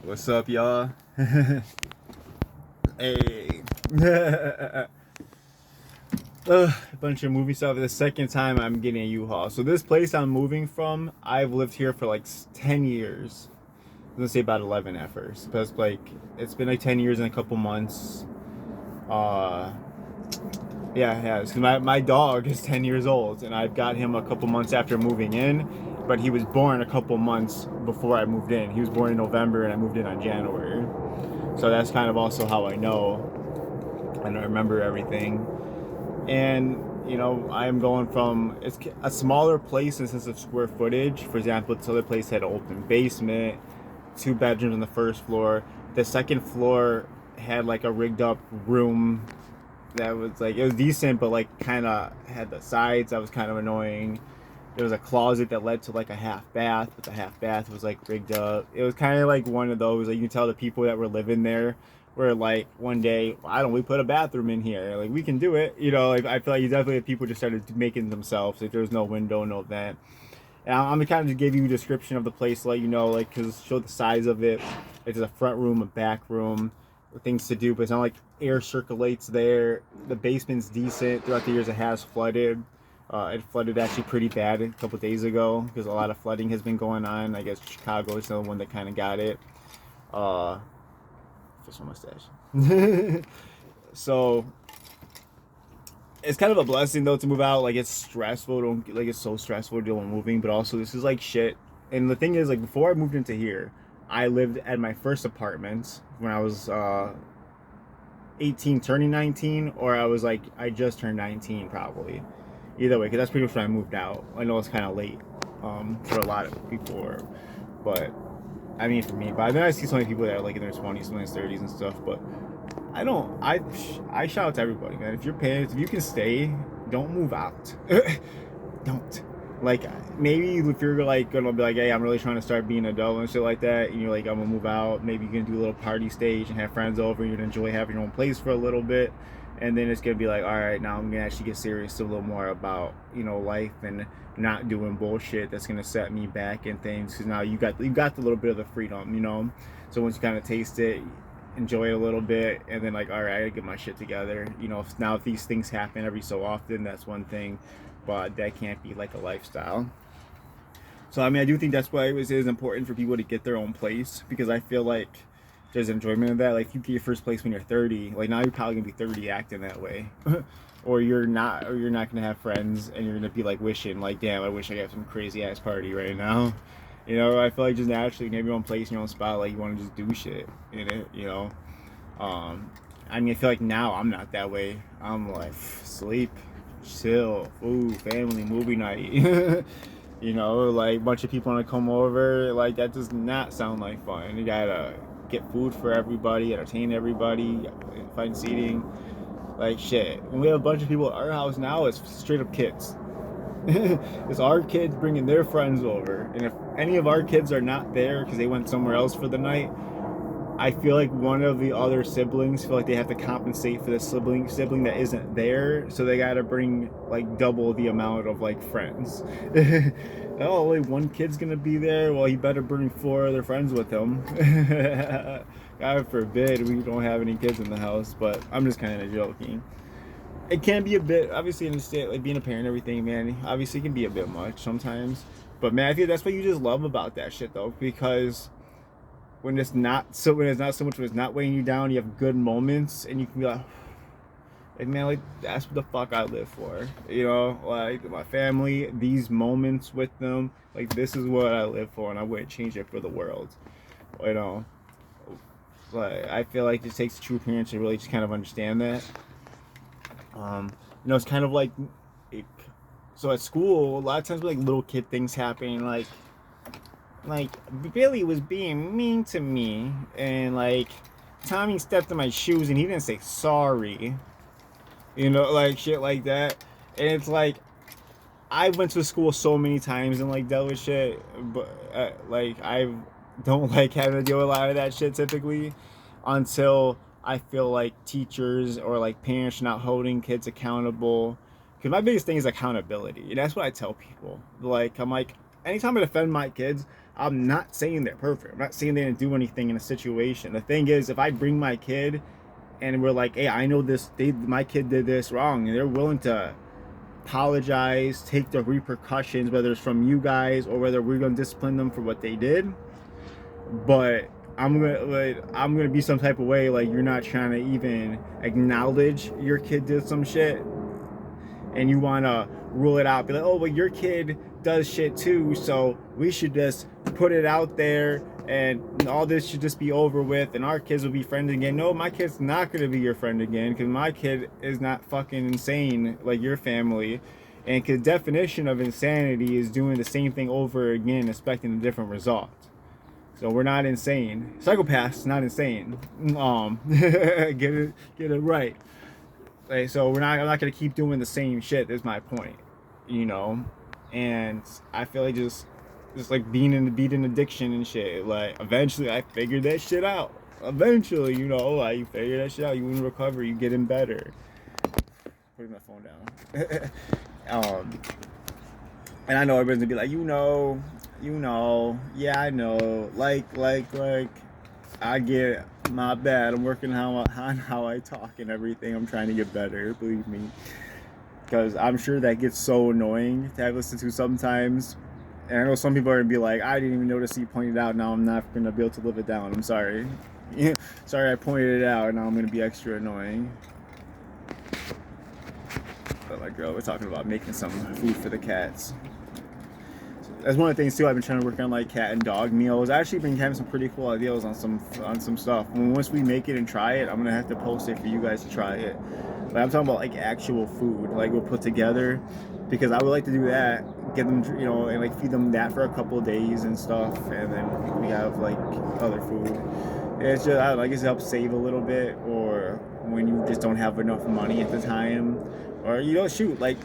What's up, y'all? Hey. A bunch of movie stuff. The second time I'm getting a U-Haul. So this place I'm moving from, I've lived here for like 10 years. I was gonna say about 11 at first, but it's been like 10 years and a couple months. Uh, yeah. Because my dog is 10 years old, and I've got him a couple months after moving in, but he was born a couple months before I moved in. He was born in November, and I moved in on January. So that's kind of also how I know and I remember everything. And I am going from it's a smaller place in sense of square footage. For example, this other place had an open basement, 2 bedrooms on the first floor. The second floor had like a rigged up room that was like it was decent, but like kind of had the sides that was kind of annoying. There was a closet that led to like a half bath, but the half bath was like rigged up. It was kind of like one of those, like you can tell the people that were living there were like one day, why don't we put a bathroom in here? Like we can do it, Like I feel like definitely people just started making themselves. Like there was no window, no vent. And I'm gonna kind of just give you a description of the place, to let you know, like, cause show the size of it. Like there's a front room, a back room, things to do, but it's not like air circulates there. The basement's decent. Throughout the years, it has flooded. It flooded actually pretty bad a couple days ago because a lot of flooding has been going on. I guess Chicago is the one that kind of got it. Fish on mustache. So it's kind of a blessing though to move out. Like it's stressful. It's so stressful doing moving, but also this is like shit. And the thing is, like before I moved into here, I lived at my first apartment when I was 18, turning 19, or I just turned 19 probably. Either way, because that's pretty much when I moved out. I know it's kind of late for a lot of people, but I mean for me. But then I see so many people that are like in their 20s, some in their 30s and stuff. But I don't. I shout out to everybody, man. If you're paying, if you can stay, don't move out. Don't. Like maybe if you're like gonna be like, hey, I'm really trying to start being an adult and shit like that, and you're like, I'm gonna move out. Maybe you can do a little party stage and have friends over. You'd enjoy having your own place for a little bit, and then it's gonna be like, all right, now I'm gonna actually get serious a little more about life and not doing bullshit that's gonna set me back and things. Because now you got the little bit of the freedom. So once you kind of taste it, enjoy it a little bit, and then like, all right, I gotta get my shit together. Now if these things happen every so often, that's one thing, but that can't be like a lifestyle. So I mean, I do think that's why it is important for people to get their own place, because I feel like there's enjoyment of that. Like if you get your first place when you're 30, like now you're probably gonna be 30 acting that way. Or you're not gonna have friends and you're gonna be like wishing like, damn, I wish I got some crazy ass party right now. I feel like just naturally you have your own place in your own spot, like you want to just do shit in it. I mean, I feel like now I'm not that way. I'm like sleep, chill, food, family, movie night. Like a bunch of people want to come over. Like that does not sound like fun. You gotta get food for everybody, entertain everybody, find seating. Like shit. When we have a bunch of people at our house now, it's straight up kids. It's our kids bringing their friends over, and if any of our kids are not there because they went somewhere else for the night, I feel like one of the other siblings feel like they have to compensate for the sibling that isn't there, so they gotta bring like double the amount of like friends. Oh, only one kid's gonna be there. Well, he better bring 4 other friends with him. God forbid we don't have any kids in the house, but I'm just kind of joking. It can be a bit, obviously, understand like being a parent and everything, man. Obviously, it can be a bit much sometimes, but man, I feel that's what you just love about that shit though, because when it's not so much when it's not weighing you down, you have good moments and you can be like man, like that's what the fuck I live for. Like my family, these moments with them, like this is what I live for, and I wouldn't change it for the world. you know like I feel like it takes a true parent to really just kind of understand that. It's kind of like it, so at school a lot of times like little kid things happen, like Billy was being mean to me, and like Tommy stepped in my shoes and he didn't say sorry. Like shit like that. And it's like I went to school so many times and like dealt with shit, but like I don't like having to deal with a lot of that shit typically, until I feel like teachers or like parents not holding kids accountable. Because my biggest thing is accountability, and that's what I tell people. Like I'm like, anytime I defend my kids, I'm not saying they're perfect. I'm not saying they didn't do anything in a situation. The thing is, if I bring my kid and we're like, hey, I know this, my kid did this wrong, and they're willing to apologize, take the repercussions, whether it's from you guys or whether we're gonna discipline them for what they did. But I'm gonna be some type of way like you're not trying to even acknowledge your kid did some shit, and you want to rule it out, be like, oh, well, your kid does shit too, so we should just put it out there and all this should just be over with and our kids will be friends again. No, my kid's not going to be your friend again, because my kid is not fucking insane like your family. And the definition of insanity is doing the same thing over again, expecting a different result. So we're not insane. Psychopaths, not insane. Get it right. Like, so I'm not gonna keep doing the same shit. Is my point, you know. And I feel like just like being an addiction and shit. Like eventually, I figured that shit out. Eventually, you know, like you figure that shit out. You in recovery, you getting better. Putting my phone down. And I know everybody's gonna be like, you know, yeah, I know, like, I get, my bad, I'm working on how I talk and everything, I'm trying to get better, believe me, because I'm sure that gets so annoying to have listened to sometimes, and I know some people are gonna be like, I didn't even notice you pointed it out, now I'm not gonna be able to live it down, I'm sorry, sorry I pointed it out, now I'm gonna be extra annoying. But like, girl, we're talking about making some food for the cats. That's one of the things too. I've been trying to work on like cat and dog meals. I've actually been having some pretty cool ideas on some stuff. Once we make it and try it, I'm gonna have to post it for you guys to try it. But I'm talking about like actual food, like we'll put together, because I would like to do that. Get them, you know, and like feed them that for a couple of days and stuff, and then we have like other food. It's just, I guess it helps save a little bit, or when you just don't have enough money at the time, or you know, shoot, like.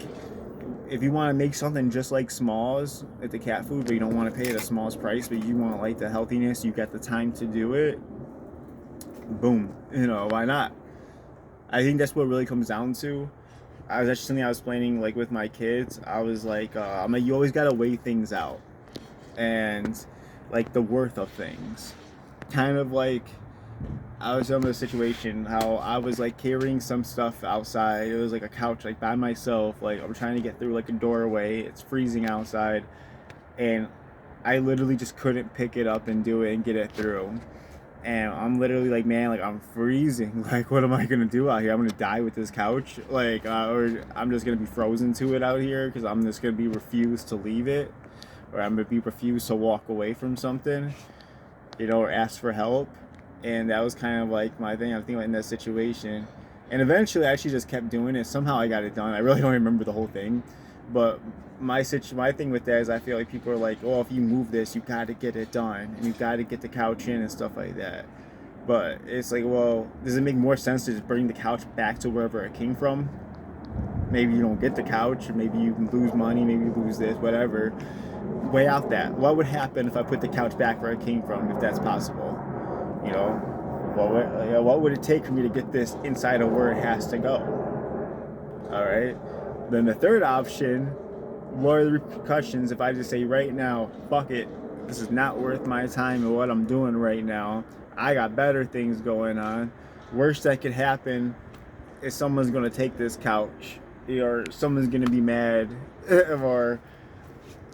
If you want to make something just like Smalls at the cat food, but you don't want to pay the Smalls price, but you want like the healthiness, you got the time to do it, boom, you know, why not? I think that's what it really comes down to. I was actually something I was planning like with my kids. I was like, I'm like, you always got to weigh things out and like the worth of things. Kind of like, I was in a situation how I was like carrying some stuff outside. It was like a couch like by myself. Like I'm trying to get through like a doorway. It's freezing outside, and I literally just couldn't pick it up and do it and get it through. And I'm literally like, man, like I'm freezing. Like what am I gonna do out here? I'm gonna die with this couch, like, or I'm just gonna be frozen to it out here because I'm just gonna be refused to leave it, or I'm gonna be refused to walk away from something, you know, or ask for help. And that was kind of like my thing. I'm thinking about in that situation. And eventually I actually just kept doing it. Somehow I got it done. I really don't remember the whole thing. But my thing with that is I feel like people are like, oh, if you move this, you got to get it done. And you got to get the couch in and stuff like that. But it's like, well, does it make more sense to just bring the couch back to wherever it came from? Maybe you don't get the couch. Or maybe you lose money. Maybe you lose this, whatever. Weigh out that. What would happen if I put the couch back where it came from, if that's possible? You know, what would it take for me to get this inside of where it has to go? All right. Then the third option, what are the repercussions if I just say right now, fuck it, this is not worth my time and what I'm doing right now. I got better things going on. Worst that could happen is someone's going to take this couch, or someone's going to be mad, or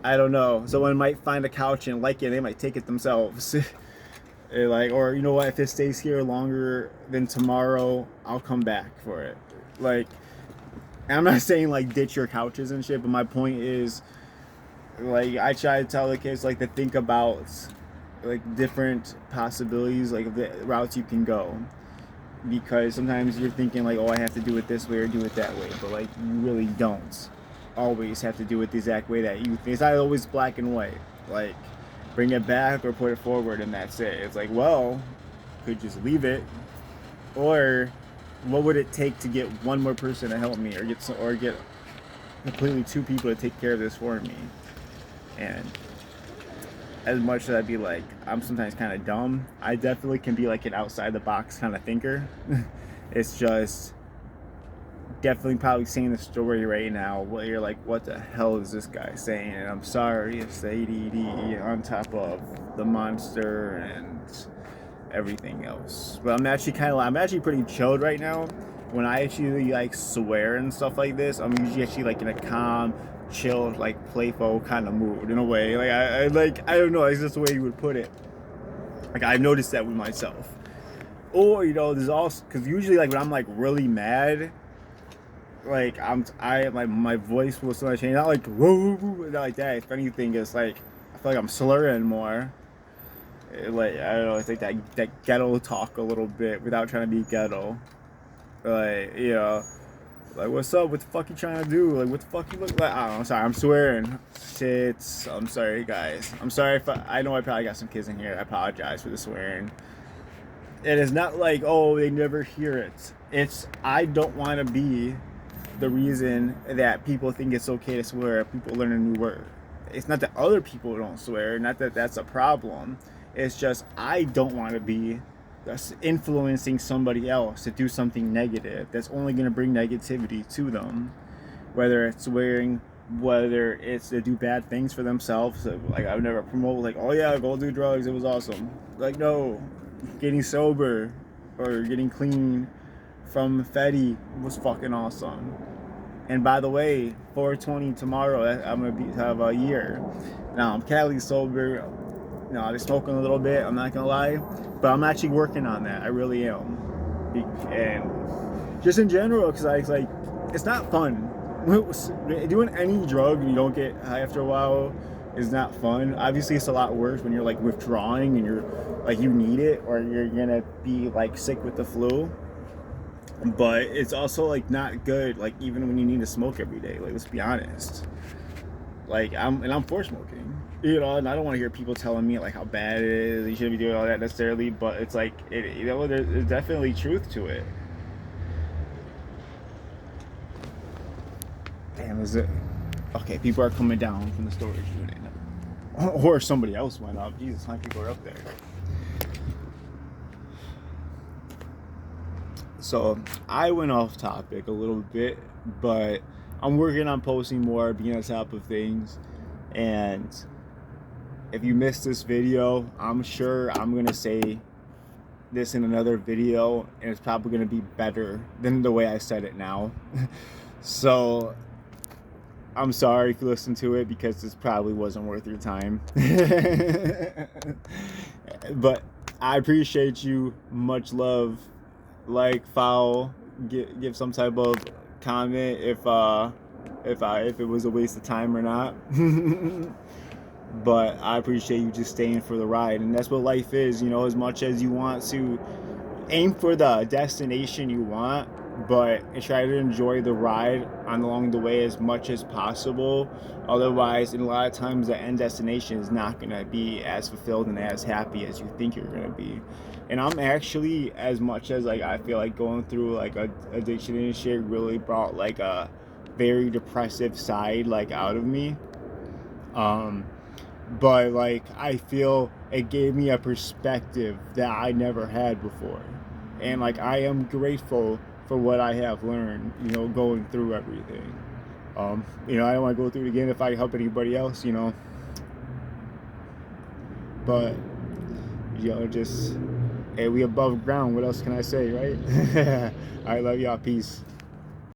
I don't know. Someone might find a couch and like it, they might take it themselves. Like, or you know what, if it stays here longer than tomorrow, I'll come back for it. Like, I'm not saying like ditch your couches and shit, but my point is, like, I try to tell the kids like to think about like different possibilities, like the routes you can go, because sometimes you're thinking like, oh, I have to do it this way or do it that way, but like you really don't always have to do it the exact way that you think. It's not always black and white. Like, bring it back or put it forward and that's it. It's like, well, could just leave it, or what would it take to get one more person to help me, or get completely two people to take care of this for me? And as much as I'd be like, I'm sometimes kind of dumb, I definitely can be like an outside the box kind of thinker. It's just definitely probably seeing the story right now where you're like, what the hell is this guy saying? And I'm sorry, it's the ADD on top of the monster and everything else. But I'm actually pretty chilled right now. When I actually like swear and stuff like this, I'm usually actually like in a calm, chill, like playful kind of mood in a way. Like I don't know, it's just the way you would put it. Like I've noticed that with myself. Or there's also because usually like when I'm like really mad, like my voice will start changing. Not like whoa, not like that. If anything, it's like I feel like I'm slurring more. Like I don't know, it's like that ghetto talk a little bit without trying to be ghetto. Like like what's up? What the fuck you trying to do? Like what the fuck you look like? I don't know. I'm sorry. I'm swearing. Shit. I'm sorry, guys. I'm sorry if I know I probably got some kids in here. I apologize for the swearing. It is not like, oh, they never hear it. It's I don't want to be the reason that people think it's okay to swear. People learn a new word. It's not that other people don't swear. Not that that's a problem. It's just I don't want to be influencing somebody else to do something negative that's only going to bring negativity to them. Whether it's swearing, whether it's to do bad things for themselves. Like I would never promote like, oh yeah, go do drugs. It was awesome. Like no. Getting sober or getting clean from Fetty was fucking awesome. And by the way, 420 tomorrow, I'm gonna have a year. Now I'm Cali sober. I've been smoking a little bit. I'm not gonna lie, but I'm actually working on that. I really am. And just in general, because it's not fun. Doing any drug and you don't get high after a while is not fun. Obviously, it's a lot worse when you're like withdrawing and you're like you need it or you're gonna be like sick with the flu. But it's also like not good. Like even when you need to smoke every day. Like let's be honest. Like I'm for smoking, and I don't want to hear people telling me like how bad it is. You shouldn't be doing all that necessarily. But it's like there's definitely truth to it. Damn, is it? Okay, people are coming down from the storage unit. Or somebody else went up. Jesus, how many people are up there? So I went off topic a little bit, but I'm working on posting more, being on top of things. And if you missed this video, I'm sure I'm gonna say this in another video, and it's probably gonna be better than the way I said it now. So I'm sorry if you listened to it because this probably wasn't worth your time. But I appreciate you. Much love. Like, follow, give some type of comment if it was a waste of time or not. But I appreciate you just staying for the ride, and that's what life is. As much as you want to aim for the destination you want, but try to enjoy the ride along the way as much as possible. Otherwise, in a lot of times, the end destination is not going to be as fulfilled and as happy as you think you're going to be. And I'm actually, as much as like I feel like going through like a addiction and shit really brought like a very depressive side like out of me. But like I feel it gave me a perspective that I never had before, and like I am grateful for what I have learned, going through everything. I don't want to go through it again if I help anybody else, but just hey, we above ground. What else can I say, right? I love y'all. Peace.